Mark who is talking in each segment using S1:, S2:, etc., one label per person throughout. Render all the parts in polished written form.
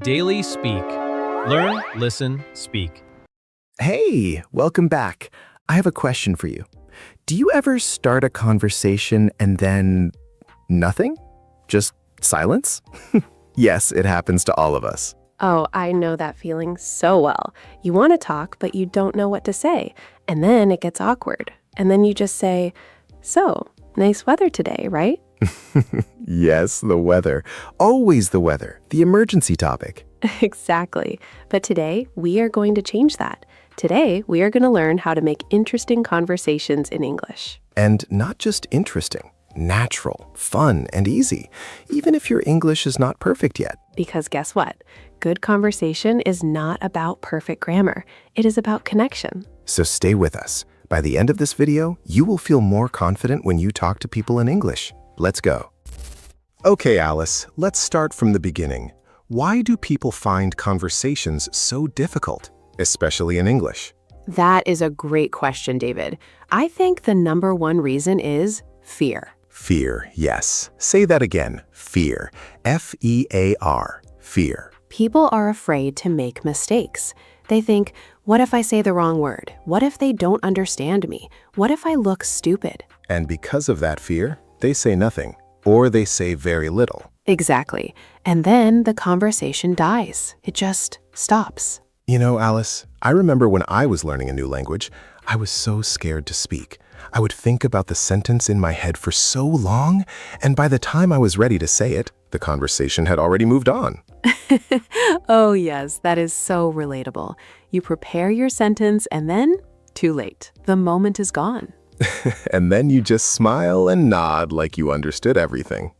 S1: Daily Speak. Learn, listen, speak.
S2: Hey, welcome back. I have a question for you. Do you ever start a conversation and then nothing? Just silence? Yes, it happens to all of us.
S3: Oh, I know that feeling so well. You want to talk, but you don't know what to say. And then it gets awkward. And then you just say, "So, nice weather today, right?"
S2: Yes, the weather. Always the weather, the emergency topic.
S3: Exactly. But today, we are going to change that. Today, we are going to learn how to make interesting conversations in English.
S2: And not just interesting, natural, fun, and easy, even if your English is not perfect yet.
S3: Because guess what? Good conversation is not about perfect grammar. It is about connection.
S2: So stay with us. By the end of this video, you will feel more confident when you talk to people in English. Let's go. Okay, Alice, let's start from the beginning. Why do people find conversations so difficult, especially in English?
S3: That is a great question, David. I think the number one reason is fear.
S2: Fear, yes. Say that again. Fear. F-E-A-R. Fear.
S3: People are afraid to make mistakes. They think, what if I say the wrong word? What if they don't understand me? What if I look stupid?
S2: And because of that fear, they say nothing, or they say very little.
S3: Exactly. And then the conversation dies. It just stops.
S2: You know, Alice, I remember when I was learning a new language, I was so scared to speak. I would think about the sentence in my head for so long, and by the time I was ready to say it, the conversation had already moved on.
S3: Oh yes, that is so relatable. You prepare your sentence and then, too late. The moment is gone.
S2: And then you just smile and nod like you understood everything.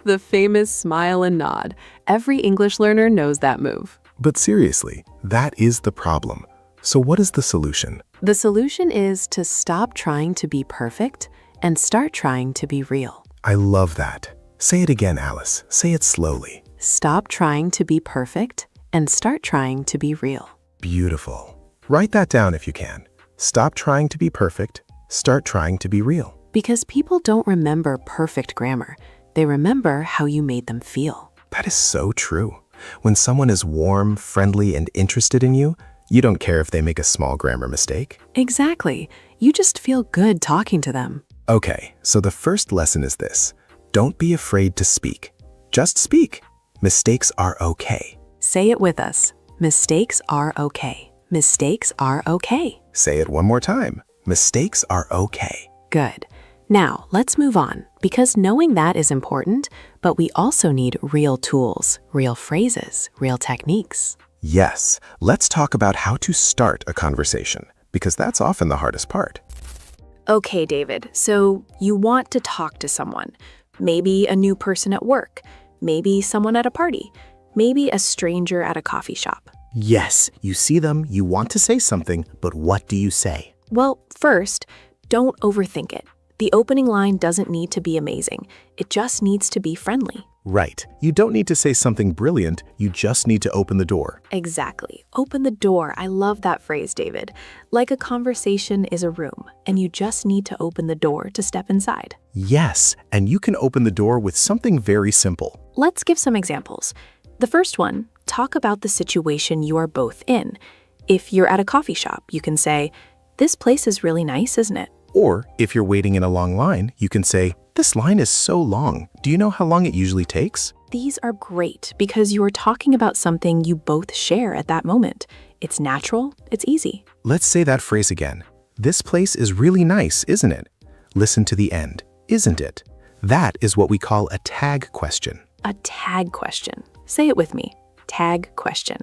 S3: The famous smile and nod. Every English learner knows that move.
S2: But seriously, that is the problem. So what is the solution?
S3: The solution is to stop trying to be perfect and start trying to be real.
S2: I love that. Say it again, Alice. Say it slowly.
S3: Stop trying to be perfect and start trying to be real.
S2: Beautiful. Write that down if you can. Stop trying to be perfect. Start trying to be real.
S3: Because people don't remember perfect grammar. They remember how you made them feel.
S2: That is so true. When someone is warm, friendly, and interested in you, you don't care if they make a small grammar mistake.
S3: Exactly. You just feel good talking to them.
S2: Okay, so the first lesson is this. Don't be afraid to speak. Just speak. Mistakes are okay.
S3: Say it with us. Mistakes are okay. Mistakes are okay.
S2: Say it one more time. Mistakes are okay.
S3: Good. Now, let's move on, because knowing that is important, but we also need real tools, real phrases, real techniques.
S2: Yes, let's talk about how to start a conversation, because that's often the hardest part.
S4: Okay, David, so you want to talk to someone. Maybe a new person at work. Maybe someone at a party. Maybe a stranger at a coffee shop.
S5: Yes, you see them, you want to say something, but what do you say?
S4: Well, first, don't overthink it. The opening line doesn't need to be amazing. It just needs to be friendly.
S2: Right. You don't need to say something brilliant, you just need to open the door.
S4: Exactly. Open the door. I love that phrase, David. Like a conversation is a room, and you just need to open the door to step inside.
S2: Yes, and you can open the door with something very simple.
S4: Let's give some examples. The first one, talk about the situation you are both in. If you're at a coffee shop, you can say, "This place is really nice, isn't it?"
S2: Or if you're waiting in a long line, you can say, "This line is so long. Do you know how long it usually takes?"
S4: These are great because you are talking about something you both share at that moment. It's natural, it's easy.
S2: Let's say that phrase again. This place is really nice, isn't it? Listen to the end. Isn't it? That is what we call a tag question.
S4: A tag question. Say it with me. Tag question.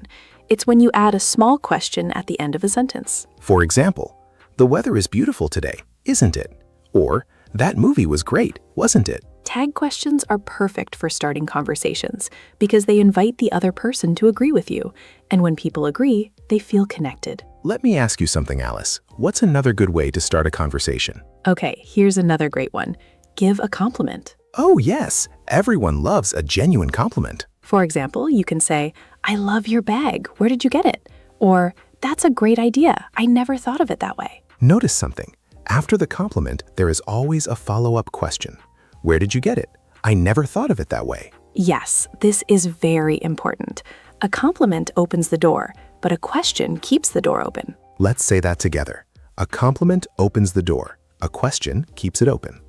S4: It's when you add a small question at the end of a sentence.
S2: For example, the weather is beautiful today, isn't it? Or, that movie was great, wasn't it?
S4: Tag questions are perfect for starting conversations because they invite the other person to agree with you. And when people agree, they feel connected.
S2: Let me ask you something, Alice. What's another good way to start a conversation?
S4: Okay, here's another great one. Give a compliment.
S2: Oh yes, everyone loves a genuine compliment.
S4: For example, you can say, "I love your bag. Where did you get it?" Or, "That's a great idea. I never thought of it that way."
S2: Notice something. After the compliment, there is always a follow-up question. Where did you get it? I never thought of it that way.
S4: Yes, this is very important. A compliment opens the door, but a question keeps the door open.
S2: Let's say that together. A compliment opens the door. A question keeps it open.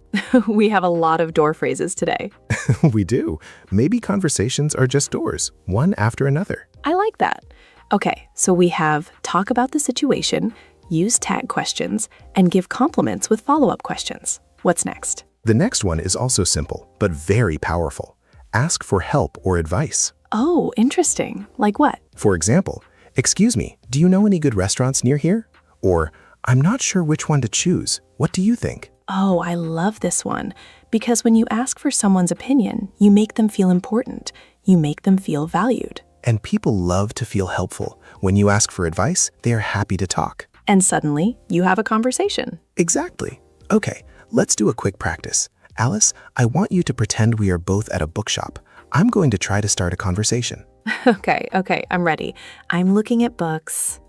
S4: We have a lot of door phrases today.
S2: We do. Maybe conversations are just doors, one after another.
S4: I like that. Okay, so we have talk about the situation, use tag questions, and give compliments with follow-up questions. What's next?
S2: The next one is also simple, but very powerful. Ask for help or advice.
S4: Oh, interesting. Like what?
S2: For example, excuse me, do you know any good restaurants near here? Or, I'm not sure which one to choose. What do you think?
S4: Oh, I love this one. Because when you ask for someone's opinion, you make them feel important. You make them feel valued.
S2: And people love to feel helpful. When you ask for advice, they are happy to talk.
S4: And suddenly, you have a conversation.
S2: Exactly. Okay, let's do a quick practice. Alice, I want you to pretend we are both at a bookshop. I'm going to try to start a conversation.
S4: Okay, I'm ready. I'm looking at books.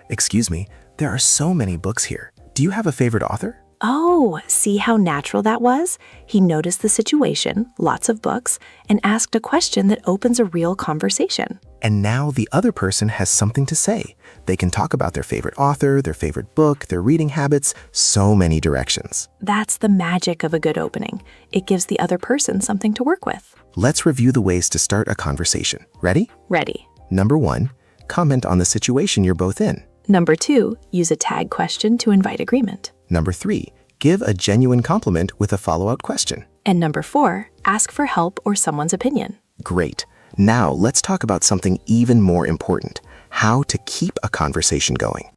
S2: Excuse me, there are so many books here. Do you have a favorite author?
S4: Oh, see how natural that was? He noticed the situation, lots of books, and asked a question that opens a real conversation.
S2: And now the other person has something to say. They can talk about their favorite author, their favorite book, their reading habits, so many directions.
S4: That's the magic of a good opening. It gives the other person something to work with.
S2: Let's review the ways to start a conversation. Ready?
S4: Ready.
S2: Number 1, comment on the situation you're both in.
S4: Number 2, use a tag question to invite agreement.
S2: Number 3, give a genuine compliment with a follow-up question.
S4: And number 4, ask for help or someone's opinion.
S2: Great. Now let's talk about something even more important, how to keep a conversation going.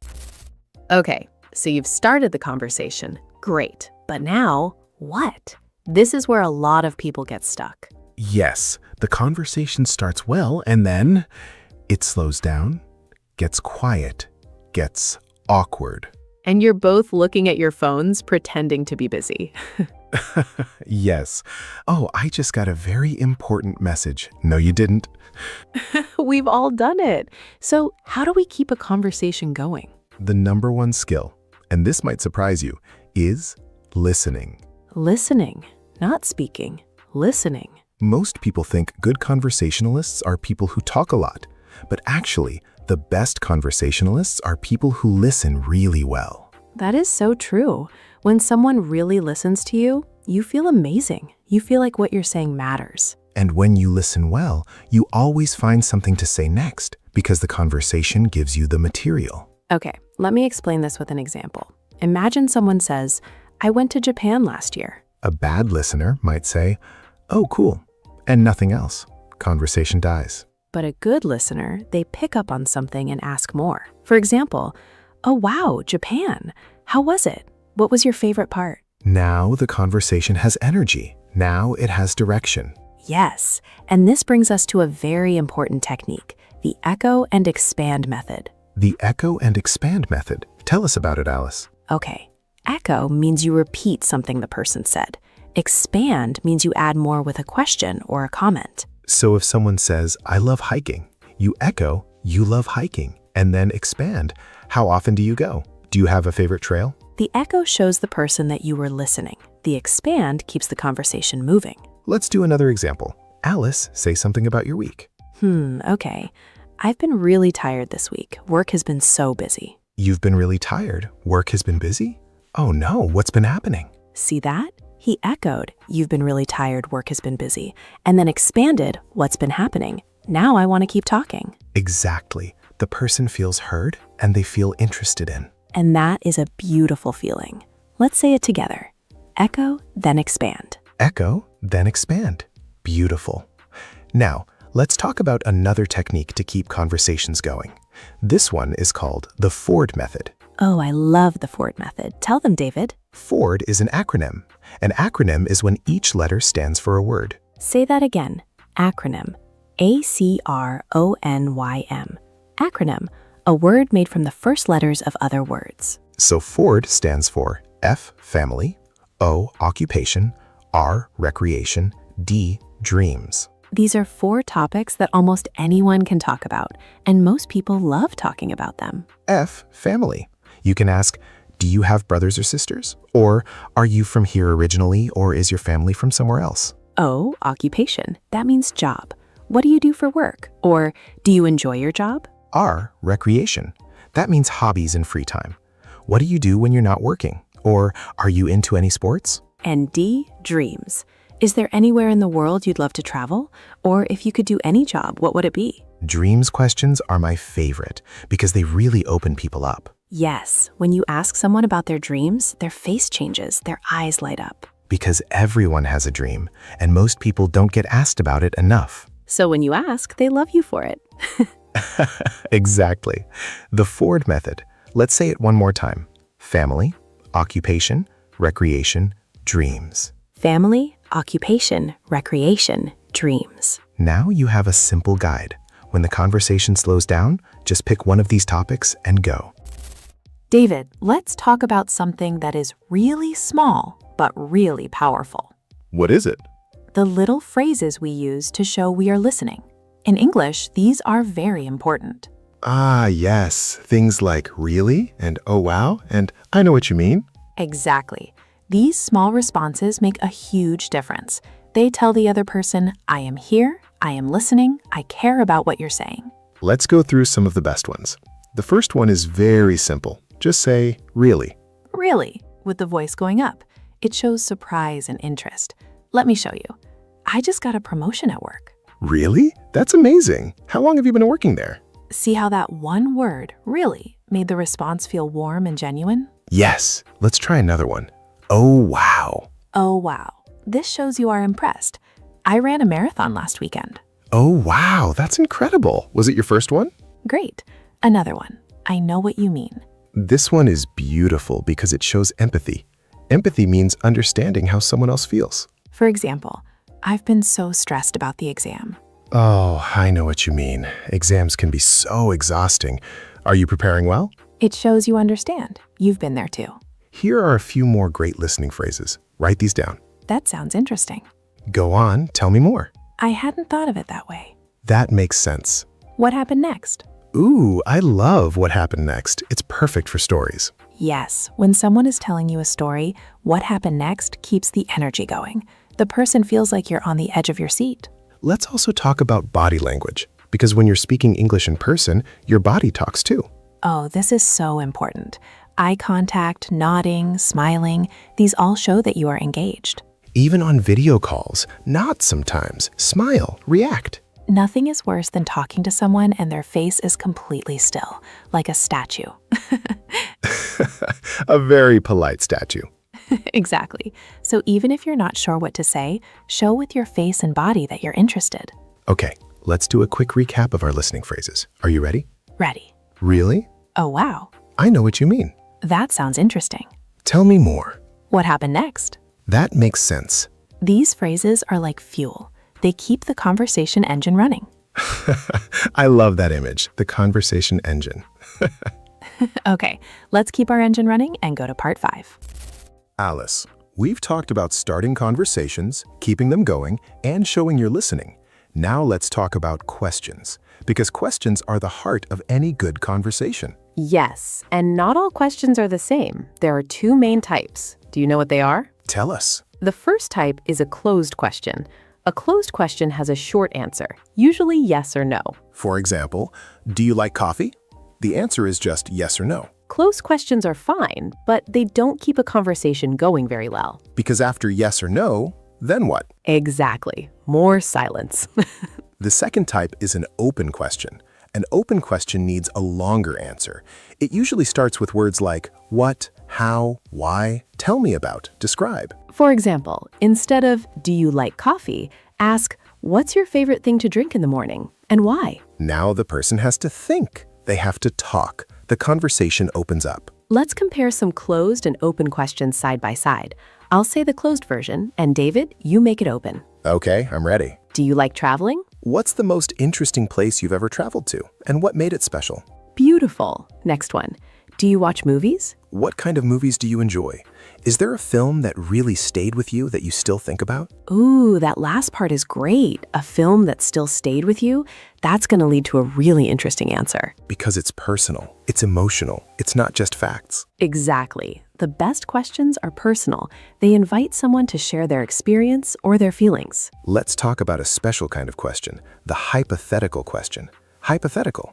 S3: Okay, so you've started the conversation. Great. But now, what? This is where a lot of people get stuck.
S6: Yes, the conversation starts well and then it slows down, gets quiet, gets awkward.
S3: And you're both looking at your phones, pretending to be busy.
S6: Yes. Oh, I just got a very important message. No, you didn't.
S3: We've all done it. So how do we keep a conversation going?
S6: The number one skill, and this might surprise you, is listening.
S3: Listening, not speaking. Listening.
S6: Most people think good conversationalists are people who talk a lot, but actually, the best conversationalists are people who listen really well.
S3: That is so true. When someone really listens to you, you feel amazing. You feel like what you're saying matters.
S6: And when you listen well, you always find something to say next because the conversation gives you the material.
S3: Okay, let me explain this with an example. Imagine someone says, I went to Japan last year.
S6: A bad listener might say, oh, cool, and nothing else. Conversation dies.
S3: But a good listener, they pick up on something and ask more. For example, oh wow, Japan. How was it? What was your favorite part?
S6: Now the conversation has energy. Now it has direction.
S3: Yes, and this brings us to a very important technique, the echo and expand method.
S6: The echo and expand method. Tell us about it, Alice.
S3: Okay, echo means you repeat something the person said. Expand means you add more with a question or a comment.
S6: So if someone says, I love hiking, you echo, you love hiking, and then expand. How often do you go? Do you have a favorite trail?
S3: The echo shows the person that you were listening. The expand keeps the conversation moving.
S6: Let's do another example. Alice, say something about your week.
S3: Okay. I've been really tired this week. Work has been so busy.
S6: You've been really tired. Work has been busy? Oh no, what's been happening?
S3: See that? He echoed, you've been really tired, work has been busy, and then expanded, what's been happening. Now I want to keep talking.
S6: Exactly. The person feels heard and they feel interested in.
S3: And that is a beautiful feeling. Let's say it together. Echo, then expand.
S6: Echo, then expand. Beautiful. Now, let's talk about another technique to keep conversations going. This one is called the Ford method.
S3: Oh, I love the Ford method. Tell them, David.
S6: Ford is an acronym. An acronym is when each letter stands for a word.
S3: Say that again. Acronym. A-C-R-O-N-Y-M. Acronym, a word made from the first letters of other words.
S6: So Ford stands for F, family, O, occupation, R, recreation, D, dreams.
S3: These are 4 topics that almost anyone can talk about, and most people love talking about them.
S6: F, family. You can ask, do you have brothers or sisters? Or are you from here originally, or is your family from somewhere else?
S4: O, occupation. That means job. What do you do for work? Or do you enjoy your job?
S6: R, recreation. That means hobbies and free time. What do you do when you're not working? Or are you into any sports?
S4: And D, dreams. Is there anywhere in the world you'd love to travel? Or if you could do any job, what would it be?
S6: Dreams questions are my favorite because they really open people up.
S4: Yes, when you ask someone about their dreams, their face changes, their eyes light up.
S6: Because everyone has a dream, and most people don't get asked about it enough.
S3: So when you ask, they love you for it.
S6: Exactly. The Ford method. Let's say it one more time. Family, occupation, recreation, dreams.
S4: Family, occupation, recreation, dreams.
S6: Now you have a simple guide. When the conversation slows down, just pick one of these topics and go.
S4: David, let's talk about something that is really small, but really powerful.
S2: What is it?
S4: The little phrases we use to show we are listening. In English, these are very important.
S2: Ah, yes. Things like really and oh wow and I know what you mean.
S4: Exactly. These small responses make a huge difference. They tell the other person, I am here, I am listening, I care about what you're saying.
S2: Let's go through some of the best ones. The first one is very simple. Just say, really.
S4: Really, with the voice going up. It shows surprise and interest. Let me show you. I just got a promotion at work.
S2: Really? That's amazing. How long have you been working there?
S4: See how that one word, really, made the response feel warm and genuine?
S2: Yes. Let's try another one. Oh, wow.
S4: Oh, wow. This shows you are impressed. I ran a marathon last weekend.
S2: Oh, wow. That's incredible. Was it your first one?
S4: Great. Another one. I know what you mean.
S2: This one is beautiful because it shows empathy. Empathy means understanding how someone else feels.
S4: For example, I've been so stressed about the exam.
S2: Oh, I know what you mean. Exams can be so exhausting. Are you preparing well?
S4: It shows you understand. You've been there too.
S2: Here are a few more great listening phrases. Write these down.
S4: That sounds interesting.
S2: Go on, tell me more.
S4: I hadn't thought of it that way.
S2: That makes sense.
S4: What happened next?
S2: Ooh, I love what happened next. It's perfect for stories.
S4: Yes, when someone is telling you a story, what happened next keeps the energy going. The person feels like you're on the edge of your seat.
S2: Let's also talk about body language, because when you're speaking English in person, your body talks too.
S4: Oh, this is so important. Eye contact, nodding, smiling, these all show that you are engaged.
S2: Even on video calls, nod sometimes, smile, react.
S4: Nothing is worse than talking to someone and their face is completely still, like a statue.
S2: A very polite statue.
S4: Exactly. So even if you're not sure what to say, show with your face and body that you're interested.
S2: Okay, let's do a quick recap of our listening phrases. Are you ready?
S4: Ready.
S2: Really?
S4: Oh, wow.
S2: I know what you mean.
S4: That sounds interesting.
S2: Tell me more.
S4: What happened next?
S2: That makes sense.
S4: These phrases are like fuel. They keep the conversation engine running.
S2: I love that image, the conversation engine.
S4: Okay, let's keep our engine running and go to part 5.
S2: Alice, we've talked about starting conversations, keeping them going, and showing you're listening. Now let's talk about questions, because questions are the heart of any good conversation.
S3: Yes, and not all questions are the same. There are 2 main types. Do you know what they are?
S2: Tell us.
S3: The first type is a closed question. A closed question has a short answer, usually yes or no.
S2: For example, do you like coffee? The answer is just yes or no.
S3: Closed questions are fine, but they don't keep a conversation going very well.
S2: Because after yes or no, then what?
S3: Exactly. More silence.
S2: The second type is an open question. An open question needs a longer answer. It usually starts with words like what, how, why, tell me about, describe.
S3: For example, instead of do you like coffee, ask what's your favorite thing to drink in the morning and why?
S2: Now the person has to think. They have to talk. The conversation opens up.
S3: Let's compare some closed and open questions side by side. I'll say the closed version, and David, you make it open.
S2: Okay, I'm ready.
S3: Do you like traveling?
S2: What's the most interesting place you've ever traveled to, and what made it special?
S3: Beautiful. Next one. Do you watch movies?
S2: What kind of movies do you enjoy? Is there a film that really stayed with you that you still think about?
S4: Ooh, that last part is great. A film that still stayed with you? That's going to lead to a really interesting answer.
S2: Because it's personal, it's emotional, it's not just facts.
S4: Exactly. The best questions are personal. They invite someone to share their experience or their feelings.
S2: Let's talk about a special kind of question, the hypothetical question. Hypothetical. Hypothetical.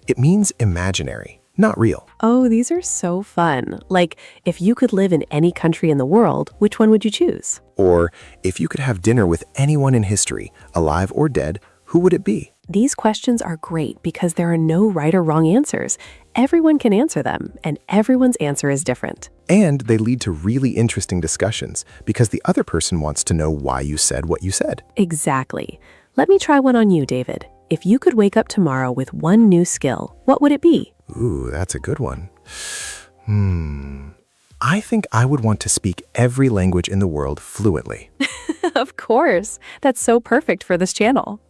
S2: It means imaginary, not real.
S4: Oh, these are so fun. Like, if you could live in any country in the world, which one would you choose?
S2: Or, if you could have dinner with anyone in history, alive or dead, who would it be?
S4: These questions are great because there are no right or wrong answers. Everyone can answer them, and everyone's answer is different.
S2: And they lead to really interesting discussions because the other person wants to know why you said what you said.
S4: Exactly. Let me try one on you, David. If you could wake up tomorrow with one new skill, what would it be?
S2: Ooh, that's a good one. I think I would want to speak every language in the world fluently.
S4: Of course. That's so perfect for this channel.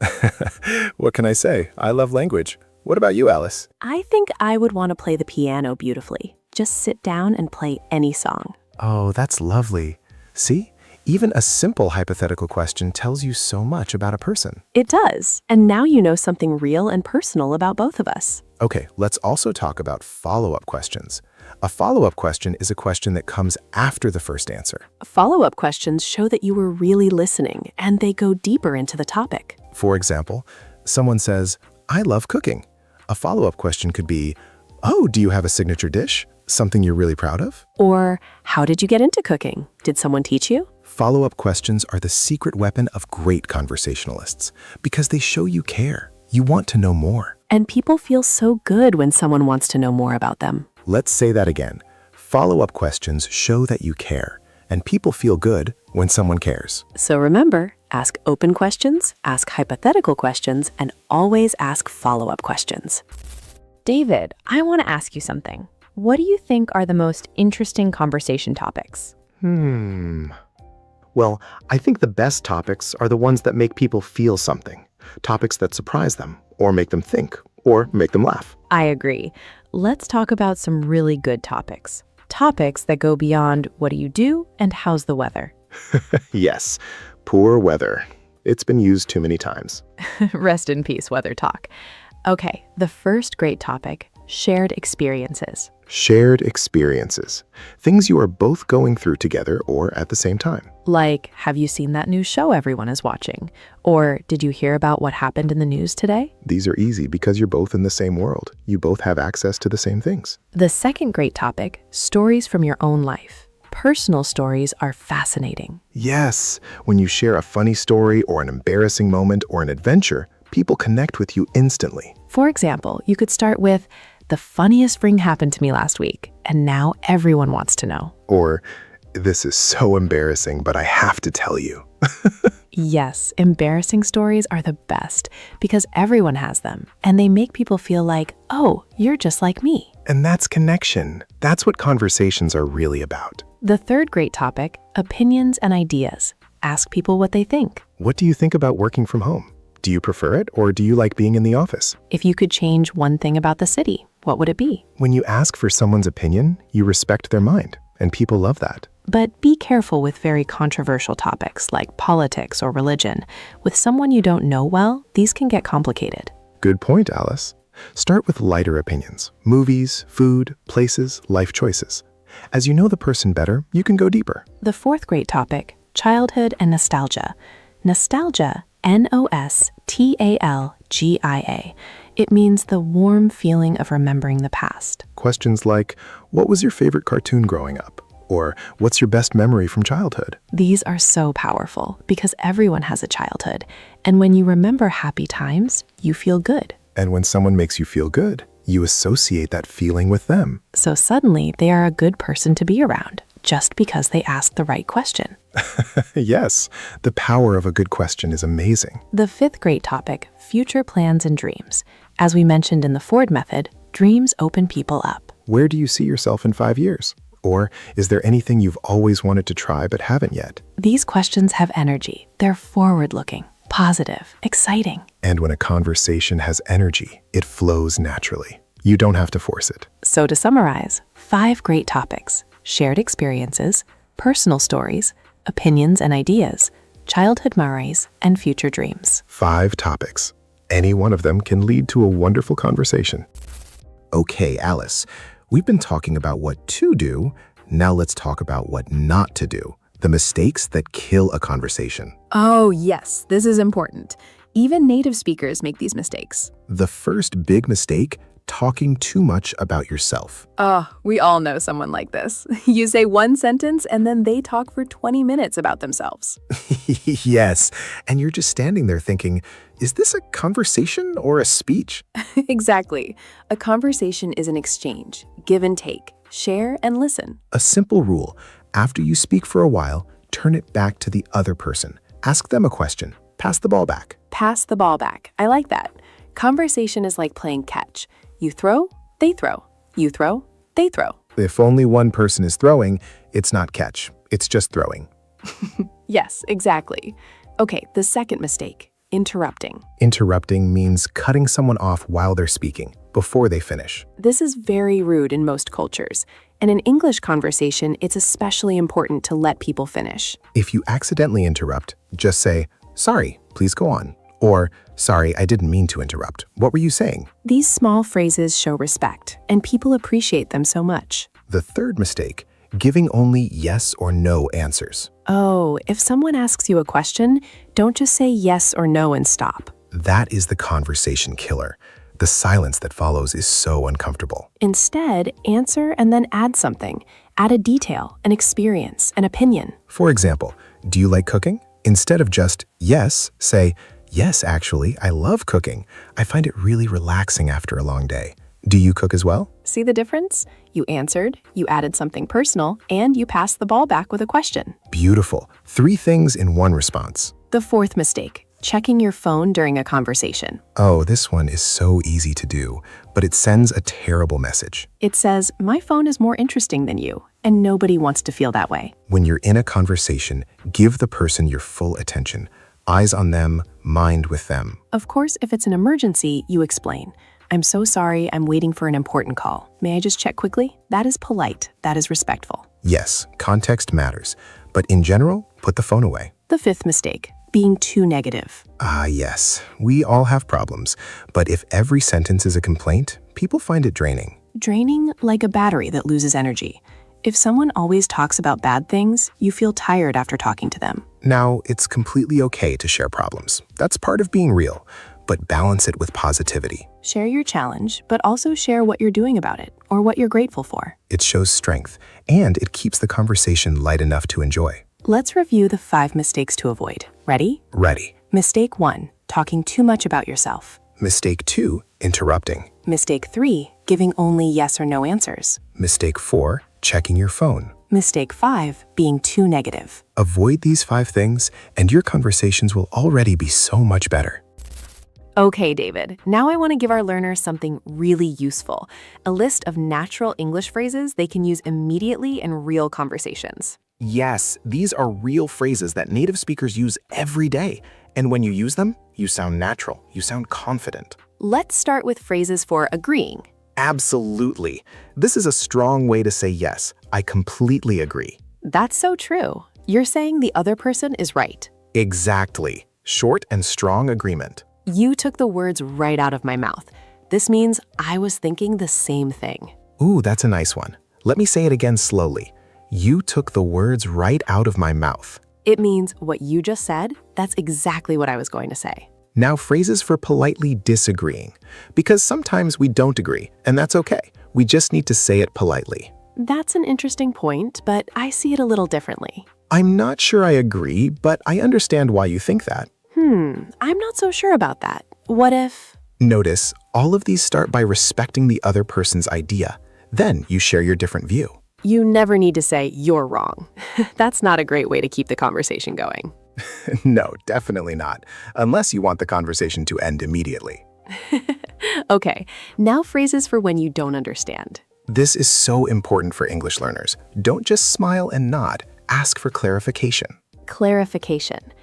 S2: What can I say? I love language. What about you, Alice?
S4: I think I would want to play the piano beautifully. Just sit down and play any song.
S2: Oh, that's lovely. See? Even a simple hypothetical question tells you so much about a person.
S4: It does. And now you know something real and personal about both of us.
S2: Okay, let's also talk about follow-up questions. A follow-up question is a question that comes after the first answer.
S4: Follow-up questions show that you were really listening, and they go deeper into the topic.
S2: For example, someone says, "I love cooking." A follow-up question could be, "Oh, do you have a signature dish? Something you're really proud of?"
S4: Or, how did you get into cooking? Did someone teach you?
S2: Follow-up questions are the secret weapon of great conversationalists because they show you care. You want to know more.
S4: And people feel so good when someone wants to know more about them.
S2: Let's say that again. Follow-up questions show that you care, and people feel good when someone cares.
S4: So remember, ask open questions, ask hypothetical questions, and always ask follow-up questions.
S7: David, I want to ask you something. What do you think are the most interesting conversation topics?
S5: Well, I think the best topics are the ones that make people feel something. Topics that surprise them, or make them think, or make them laugh.
S7: I agree. Let's talk about some really good topics. Topics that go beyond what do you do and how's the weather?
S5: Yes, poor weather. It's been used too many times.
S7: Rest in peace, weather talk. Okay, the first great topic, shared experiences.
S2: Shared experiences. Things you are both going through together or at the same time.
S7: Like, have you seen that new show everyone is watching? Or did you hear about what happened in the news today?
S2: These are easy because you're both in the same world. You both have access to the same things.
S7: The second great topic, stories from your own life. Personal stories are fascinating.
S2: Yes, when you share a funny story or an embarrassing moment or an adventure, people connect with you instantly.
S7: For example, you could start with, the funniest thing happened to me last week, and now everyone wants to know.
S2: Or, this is so embarrassing, but I have to tell you.
S7: Yes, embarrassing stories are the best because everyone has them, and they make people feel like, oh, you're just like me.
S2: And that's connection. That's what conversations are really about.
S7: The third great topic, opinions and ideas. Ask people what they think.
S2: What do you think about working from home? Do you prefer it, or do you like being in the office?
S7: If you could change one thing about the city, what would it be?
S2: When you ask for someone's opinion, you respect their mind, and people love that.
S7: But be careful with very controversial topics like politics or religion. With someone you don't know well, these can get complicated.
S2: Good point, Alice. Start with lighter opinions. Movies, food, places, life choices. As you know the person better, you can go deeper.
S7: The fourth great topic, childhood and nostalgia. Nostalgia, Nostalgia. It means the warm feeling of remembering the past.
S2: Questions like, what was your favorite cartoon growing up? Or, what's your best memory from childhood?
S7: These are so powerful because everyone has a childhood. And when you remember happy times, you feel good.
S2: And when someone makes you feel good, you associate that feeling with them.
S7: So suddenly, they are a good person to be around, just because they asked the right question.
S2: Yes, the power of a good question is amazing.
S7: The fifth great topic, future plans and dreams. As we mentioned in the Ford method, dreams open people up.
S2: Where do you see yourself in 5 years? Or is there anything you've always wanted to try but haven't yet?
S7: These questions have energy. They're forward-looking, positive, exciting.
S2: And when a conversation has energy, it flows naturally.
S6: You don't have to force it.
S7: So to summarize, 5 great topics: shared experiences, personal stories, opinions and ideas, childhood memories, and future dreams.
S6: 5 topics. Any one of them can lead to a wonderful conversation.
S2: Okay, Alice, we've been talking about what to do. Now let's talk about what not to do. The mistakes that kill a conversation.
S4: Oh, yes, this is important. Even native speakers make these mistakes.
S2: The first big mistake, talking too much about yourself.
S4: Oh, we all know someone like this. You say one sentence and then they talk for 20 minutes about themselves.
S6: Yes, and you're just standing there thinking, is this a conversation or a speech?
S4: Exactly. A conversation is an exchange, give and take, share and listen.
S6: A simple rule: after you speak for a while, turn it back to the other person. Ask them a question. Pass the ball back.
S4: Pass the ball back. I like that. Conversation is like playing catch. You throw, they throw. You throw, they throw.
S6: If only one person is throwing, it's not catch. It's just throwing.
S4: Yes, exactly. Okay, the second mistake, interrupting.
S6: Interrupting means cutting someone off while they're speaking, before they finish.
S4: This is very rude in most cultures. And in English conversation, it's especially important to let people finish.
S6: If you accidentally interrupt, just say, "Sorry, please go on." Or, "Sorry, I didn't mean to interrupt. What were you saying?"
S4: These small phrases show respect, and people appreciate them so much.
S6: The third mistake, giving only yes or no answers.
S4: Oh, if someone asks you a question, don't just say yes or no and stop.
S6: That is the conversation killer. The silence that follows is so uncomfortable.
S4: Instead, answer and then add something. Add a detail, an experience, an opinion.
S6: For example, do you like cooking? Instead of just yes, say, "Yes, actually, I love cooking. I find it really relaxing after a long day. Do you cook as well?"
S4: See the difference? You answered, you added something personal, and you passed the ball back with a question.
S6: Beautiful. 3 things in one response.
S4: The fourth mistake, checking your phone during a conversation.
S6: Oh, this one is so easy to do, but it sends a terrible message.
S4: It says, my phone is more interesting than you, and nobody wants to feel that way.
S6: When you're in a conversation, give the person your full attention. Eyes on them, mind with them.
S4: Of course, if it's an emergency, you explain. I'm so sorry, I'm waiting for an important call. May I just check quickly? That is polite. That is respectful.
S6: Yes, context matters, but in general, put the phone away.
S4: The fifth mistake, being too negative.
S6: Ah, yes, we all have problems, but if every sentence is a complaint, people find it draining.
S4: Draining like a battery that loses energy. If someone always talks about bad things, you feel tired after talking to them.
S6: Now, it's completely okay to share problems. That's part of being real, but balance it with positivity.
S4: Share your challenge, but also share what you're doing about it or what you're grateful for.
S6: It shows strength, and it keeps the conversation light enough to enjoy.
S4: Let's review the 5 mistakes to avoid. Ready?
S6: Ready.
S4: Mistake 1, talking too much about yourself.
S6: Mistake 2, interrupting.
S4: Mistake 3, giving only yes or no answers.
S6: Mistake 4, checking your phone.
S4: Mistake 5, being too negative.
S6: Avoid these 5 things, and your conversations will already be so much better.
S4: Okay, David, now I want to give our learners something really useful, a list of natural English phrases they can use immediately in real conversations.
S5: Yes, these are real phrases that native speakers use every day. And when you use them, you sound natural, you sound confident.
S4: Let's start with phrases for agreeing.
S5: Absolutely. This is a strong way to say yes. I completely agree.
S4: That's so true. You're saying the other person is right.
S5: Exactly. Short and strong agreement.
S4: You took the words right out of my mouth. This means I was thinking the same thing.
S6: Ooh, that's a nice one. Let me say it again slowly. You took the words right out of my mouth.
S4: It means what you just said, that's exactly what I was going to say.
S6: Now, phrases for politely disagreeing. Because sometimes we don't agree, and that's okay. We just need to say it politely.
S4: That's an interesting point, but I see it a little differently.
S6: I'm not sure I agree, but I understand why you think that.
S4: I'm not so sure about that. What if...
S6: Notice, all of these start by respecting the other person's idea. Then you share your different view.
S4: You never need to say, you're wrong. That's not a great way to keep the conversation going.
S6: No, definitely not. Unless you want the conversation to end immediately.
S4: Okay, now phrases for when you don't understand.
S6: This is so important for English learners. Don't just smile and nod. Ask for clarification.
S4: Clarification. Clarification.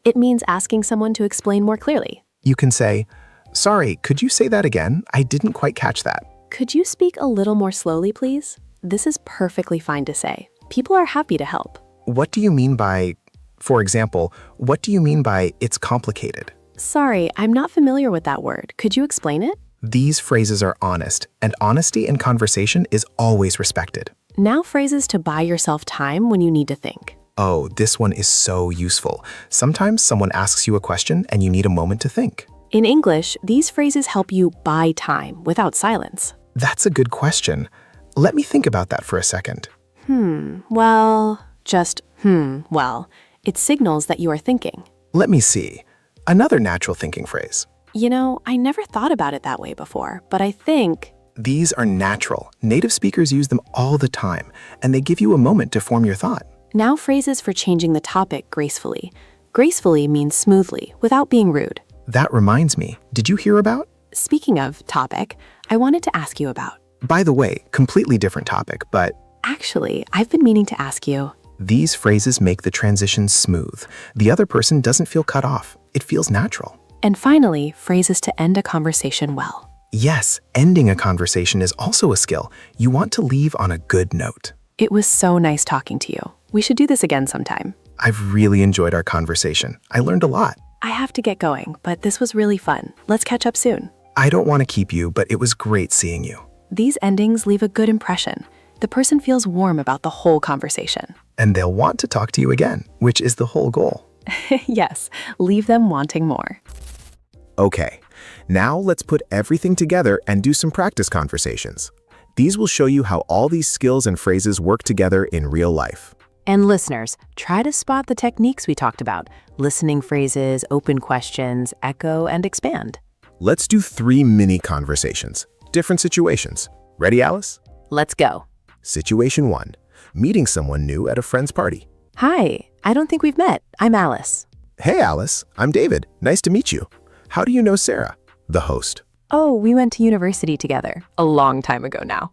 S4: It means asking someone to explain more clearly.
S6: You can say, "Sorry, could you say that again? I didn't quite catch that."
S3: Could you speak a little more slowly, please? This is perfectly fine to say. People are happy to help.
S6: What do you mean by, for example, what do you mean by "it's complicated"?
S3: Sorry, I'm not familiar with that word. Could you explain it?
S6: These phrases are honest, and honesty in conversation is always respected.
S3: Now phrases to buy yourself time when you need to think.
S6: Oh, this one is so useful. Sometimes someone asks you a question and you need a moment to think.
S3: In English, these phrases help you buy time without silence.
S6: That's a good question. Let me think about that for a second.
S3: Well, it signals that you are thinking.
S6: Let me see. Another natural thinking phrase.
S3: You know, I never thought about it that way before, but I think
S6: These are natural. Native speakers use them all the time, and they give you a moment to form your thought.
S3: now phrases for changing the topic gracefully. Gracefully means smoothly, without being rude.
S6: That reminds me, did you hear about?
S3: Speaking of topic, I wanted to ask you about.
S6: By the way, completely different topic, but
S3: Actually, I've been meaning to ask you.
S6: these phrases make the transition smooth. The other person doesn't feel cut off. It feels natural.
S3: And finally, phrases to end a conversation well.
S6: Yes, ending a conversation is also a skill. You want to leave on a good note.
S3: It was so nice talking to you. We should do this again sometime.
S6: I've really enjoyed our conversation. I learned a lot.
S3: I have to get going, but this was really fun. Let's catch up soon.
S6: I don't want to keep you, but it was great seeing you.
S3: These endings leave a good impression. The person feels warm about the whole conversation.
S6: And they'll want to talk to you again, which is the whole goal.
S3: Yes, leave them wanting more.
S2: Okay, now let's put everything together and do some practice conversations. These will show you how all these skills and phrases work together in real life.
S7: And listeners, try to spot the techniques we talked about: listening phrases, open questions, echo, and expand.
S2: Let's do 3 mini conversations, different situations. Ready, Alice?
S7: Let's go.
S2: Situation 1, meeting someone new at a friend's party.
S7: Hi, I don't think we've met. I'm Alice.
S2: Hey, Alice, I'm David. Nice to meet you. How do you know Sarah? The host.
S7: Oh, we went to university together. A long time ago now.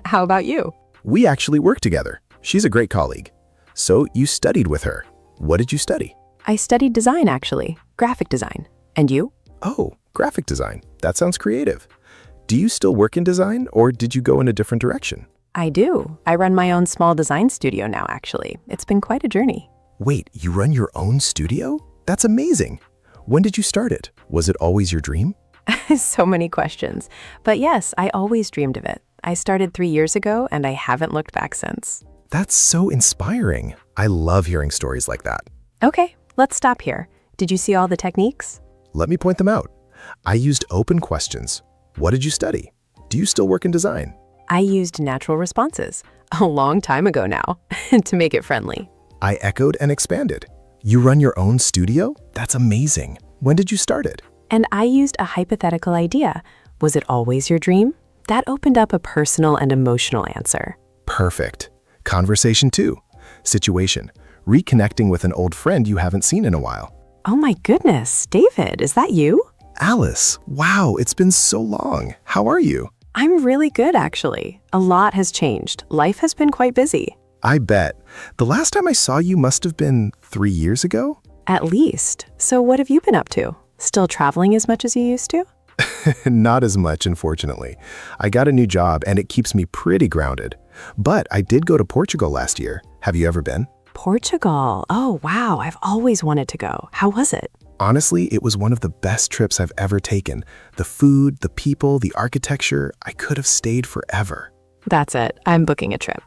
S7: How about you?
S2: We actually work together. She's a great colleague. So you studied with her. What did you study?
S7: I studied design, actually. Graphic design. And you?
S2: Oh, graphic design. That sounds creative. Do you still work in design, or did you go in a different direction?
S7: I do. I run my own small design studio now, actually. It's been quite a journey.
S2: Wait, you run your own studio? That's amazing. When did you start it? Was it always your dream?
S7: So many questions. But yes, I always dreamed of it. I started 3 years ago, and I haven't looked back since.
S2: That's so inspiring. I love hearing stories like that.
S7: Okay, let's stop here. Did you see all the techniques?
S2: Let me point them out. I used open questions. What did you study? Do you still work in design?
S7: I used natural responses a long time ago now to make it friendly.
S2: I echoed and expanded. You run your own studio? That's amazing. When did you start it?
S7: And I used a hypothetical idea. Was it always your dream? That opened up a personal and emotional answer.
S2: Perfect. Conversation 2. Situation. Reconnecting with an old friend you haven't seen in a while.
S7: Oh my goodness, David, is that you?
S2: Alice, wow, it's been so long. How are you?
S7: I'm really good, actually. A lot has changed. Life has been quite busy.
S2: I bet. The last time I saw you must have been 3 years ago?
S7: At least. So what have you been up to? Still traveling as much as you used to?
S2: Not as much, unfortunately. I got a new job and it keeps me pretty grounded. But I did go to Portugal last year. Have you ever been?
S7: Portugal. Oh, wow. I've always wanted to go. How was it?
S2: Honestly, it was one of the best trips I've ever taken. The food, the people, the architecture, I could have stayed forever.
S7: That's it. I'm booking a trip.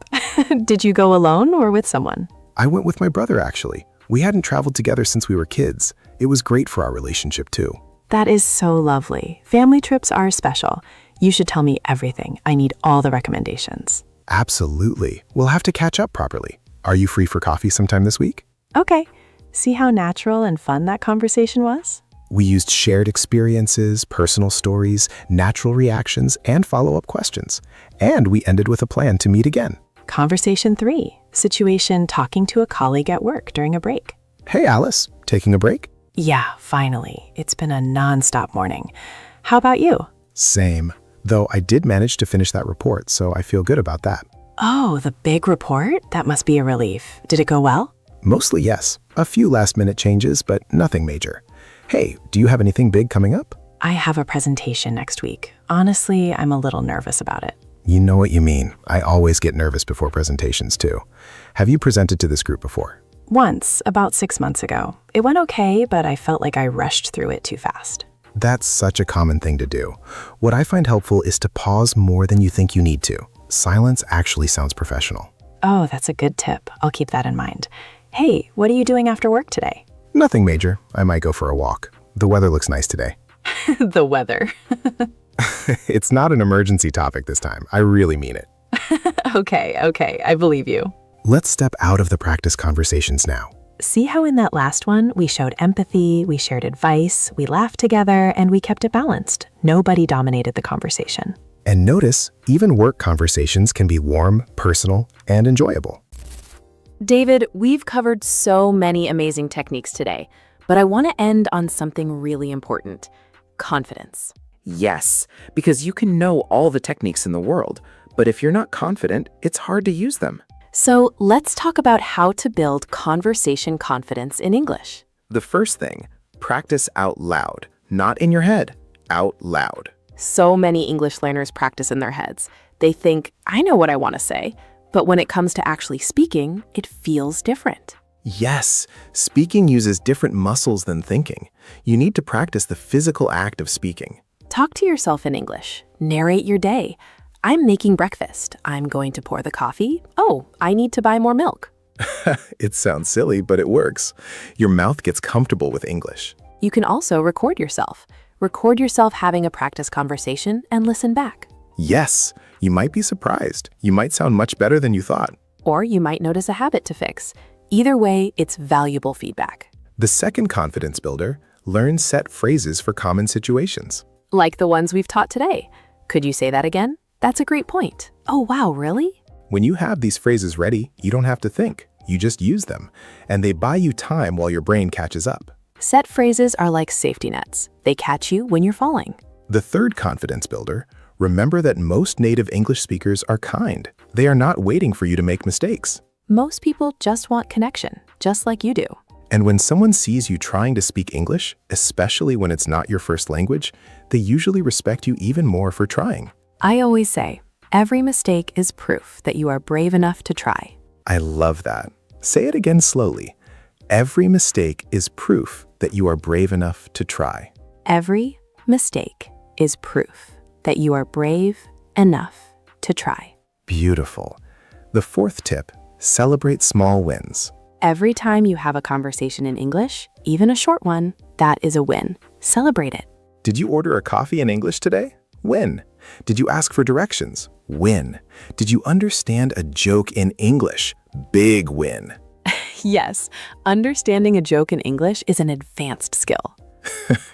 S7: Did you go alone or with someone?
S2: I went with my brother, actually. We hadn't traveled together since we were kids. It was great for our relationship, too.
S7: That is so lovely. Family trips are special. You should tell me everything. I need all the recommendations.
S2: Absolutely. We'll have to catch up properly. Are you free for coffee sometime this week?
S7: Okay. See how natural and fun that conversation was?
S2: We used shared experiences, personal stories, natural reactions, and follow-up questions. And we ended with a plan to meet again.
S7: Conversation 3. Situation talking to a colleague at work during a break.
S2: Hey, Alice, taking a break?
S7: Yeah, finally. It's been a non-stop morning. How about you?
S2: Same. Though I did manage to finish that report, so I feel good about that.
S7: Oh, the big report? That must be a relief. Did it go well?
S2: Mostly yes. A few last-minute changes, but nothing major.
S6: Hey, do you have anything big coming up?
S7: I have a presentation next week. Honestly, I'm a little nervous about it.
S6: You know what you mean. I always get nervous before presentations too. Have you presented to this group before?
S7: Once, about 6 months ago. It went okay, but I felt like I rushed through it too fast.
S6: That's such a common thing to do. What I find helpful is to pause more than you think you need to. Silence actually sounds professional.
S7: Oh, that's a good tip. I'll keep that in mind. Hey, what are you doing after work today?
S6: Nothing major. I might go for a walk. The weather looks nice today.
S7: The weather.
S6: It's not an emergency topic this time. I really mean it.
S7: Okay, I believe you.
S6: Let's step out of the practice conversations now.
S7: See how in that last one, we showed empathy, we shared advice, we laughed together, and we kept it balanced. Nobody dominated the conversation.
S6: And notice, even work conversations can be warm, personal, and enjoyable.
S4: David, we've covered so many amazing techniques today, but I want to end on something really important: confidence.
S8: Yes, because you can know all the techniques in the world, but if you're not confident, it's hard to use them.
S4: So let's talk about how to build conversation confidence in English.
S8: The first thing, practice out loud, not in your head, out loud.
S4: So many English learners practice in their heads. They think, I know what I want to say, but when it comes to actually speaking, it feels different.
S2: Yes, speaking uses different muscles than thinking. You need to practice the physical act of speaking.
S4: Talk to yourself in English. Narrate your day. I'm making breakfast. I'm going to pour the coffee. Oh, I need to buy more milk.
S2: It sounds silly, but it works. Your mouth gets comfortable with English.
S4: You can also record yourself. Record yourself having a practice conversation and listen back.
S2: Yes, you might be surprised. You might sound much better than you thought.
S4: Or you might notice a habit to fix. Either way, it's valuable feedback.
S2: The second confidence builder, learn set phrases for common situations.
S4: Like the ones we've taught today. Could you say that again? That's a great point. Oh, wow, really?
S2: When you have these phrases ready, you don't have to think. You just use them, and they buy you time while your brain catches up.
S4: Set phrases are like safety nets. They catch you when you're falling.
S2: The third confidence builder, remember that most native English speakers are kind. They are not waiting for you to make mistakes.
S4: Most people just want connection, just like you do.
S2: And when someone sees you trying to speak English, especially when it's not your first language, they usually respect you even more for trying.
S4: I always say, every mistake is proof that you are brave enough to try.
S2: I love that. Say it again slowly. Every mistake is proof that you are brave enough to try.
S4: Every mistake is proof that you are brave enough to try.
S2: Beautiful. The fourth tip, celebrate small wins.
S4: Every time you have a conversation in English, even a short one, that is a win. Celebrate it.
S2: Did you order a coffee in English today? Win. Did you ask for directions? Win. Did you understand a joke in English? Big win.
S4: Yes, understanding a joke in English is an advanced skill.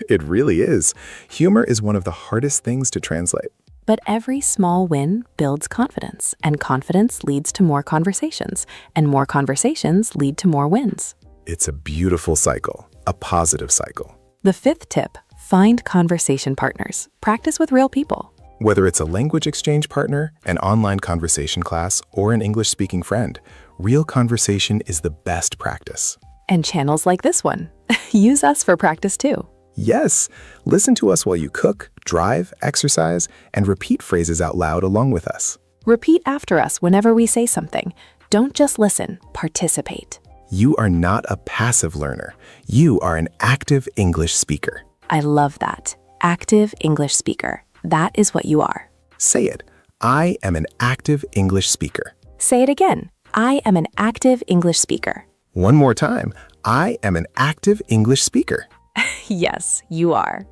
S2: It really is. Humor is one of the hardest things to translate.
S4: But every small win builds confidence, and confidence leads to more conversations, and more conversations lead to more wins.
S2: It's a beautiful cycle, a positive cycle.
S4: The fifth tip, find conversation partners. Practice with real people.
S2: Whether it's a language exchange partner, an online conversation class, or an English-speaking friend, real conversation is the best practice.
S4: And channels like this one. Use us for practice too.
S2: Yes, listen to us while you cook, drive, exercise, and repeat phrases out loud along with us.
S4: Repeat after us whenever we say something. Don't just listen, participate.
S2: You are not a passive learner. You are an active English speaker.
S4: I love that. Active English speaker. That is what you are.
S2: Say it. I am an active English speaker.
S4: Say it again. I am an active English speaker.
S2: One more time. I am an active English speaker.
S4: Yes, you are.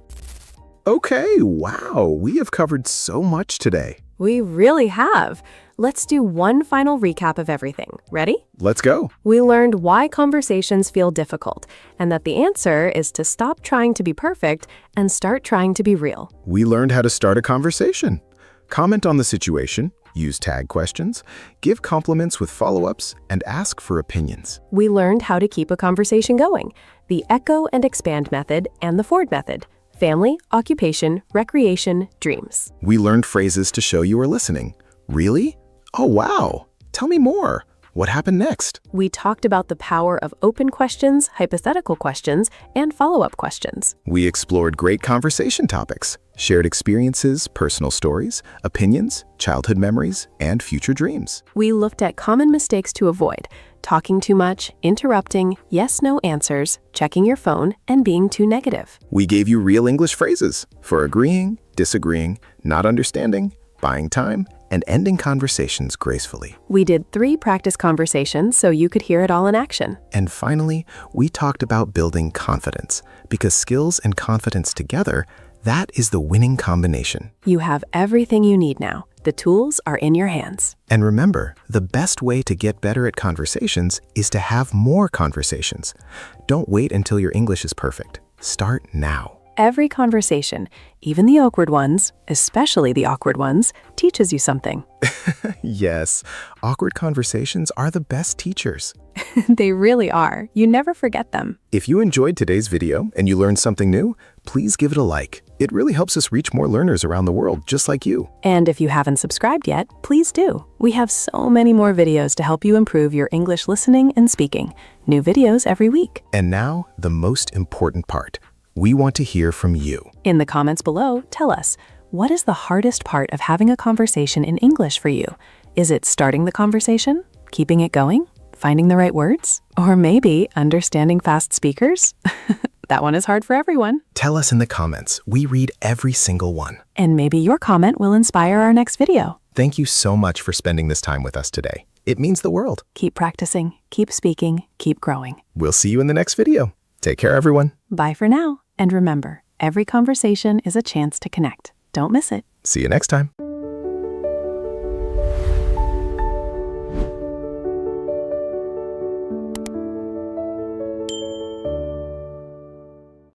S2: Okay, wow, we have covered so much today.
S3: We really have. Let's do one final recap of everything. Ready?
S2: Let's go.
S3: We learned why conversations feel difficult, and that the answer is to stop trying to be perfect and start trying to be real.
S2: We learned how to start a conversation. Comment on the situation, use tag questions, give compliments with follow-ups, and ask for opinions.
S3: We learned how to keep a conversation going, the echo and expand method and the Ford method, family, occupation, recreation, dreams.
S2: We learned phrases to show you were listening. Really? Oh, wow. Tell me more.
S6: What happened next?
S3: We talked about the power of open questions, hypothetical questions, and follow-up questions.
S6: We explored great conversation topics, shared experiences, personal stories, opinions, childhood memories, and future dreams.
S3: We looked at common mistakes to avoid: talking too much, interrupting, yes/no answers, checking your phone, and being too negative.
S6: We gave you real English phrases for agreeing, disagreeing, not understanding, buying time, and ending conversations gracefully.
S3: We did 3 practice conversations so you could hear it all in action.
S6: And finally, we talked about building confidence, because skills and confidence together, that is the winning combination.
S3: You have everything you need now. The tools are in your hands.
S6: And remember, the best way to get better at conversations is to have more conversations. Don't wait until your English is perfect. Start now.
S3: Every conversation, even the awkward ones, especially the awkward ones, teaches you something.
S6: Yes, awkward conversations are the best teachers.
S3: They really are. You never forget them.
S6: If you enjoyed today's video and you learned something new, please give it a like. It really helps us reach more learners around the world, just like you.
S3: And if you haven't subscribed yet, please do. We have so many more videos to help you improve your English listening and speaking. New videos every week.
S6: And now, the most important part. We want to hear from you.
S3: In the comments below, tell us, what is the hardest part of having a conversation in English for you? Is it starting the conversation? Keeping it going? Finding the right words? Or maybe understanding fast speakers? That one is hard for everyone.
S6: Tell us in the comments. We read every single one.
S3: And maybe your comment will inspire our next video.
S6: Thank you so much for spending this time with us today. It means the world.
S3: Keep practicing, keep speaking, keep growing.
S6: We'll see you in the next video. Take care, everyone.
S3: Bye for now. And remember, every conversation is a chance to connect. Don't miss it.
S6: See you next time.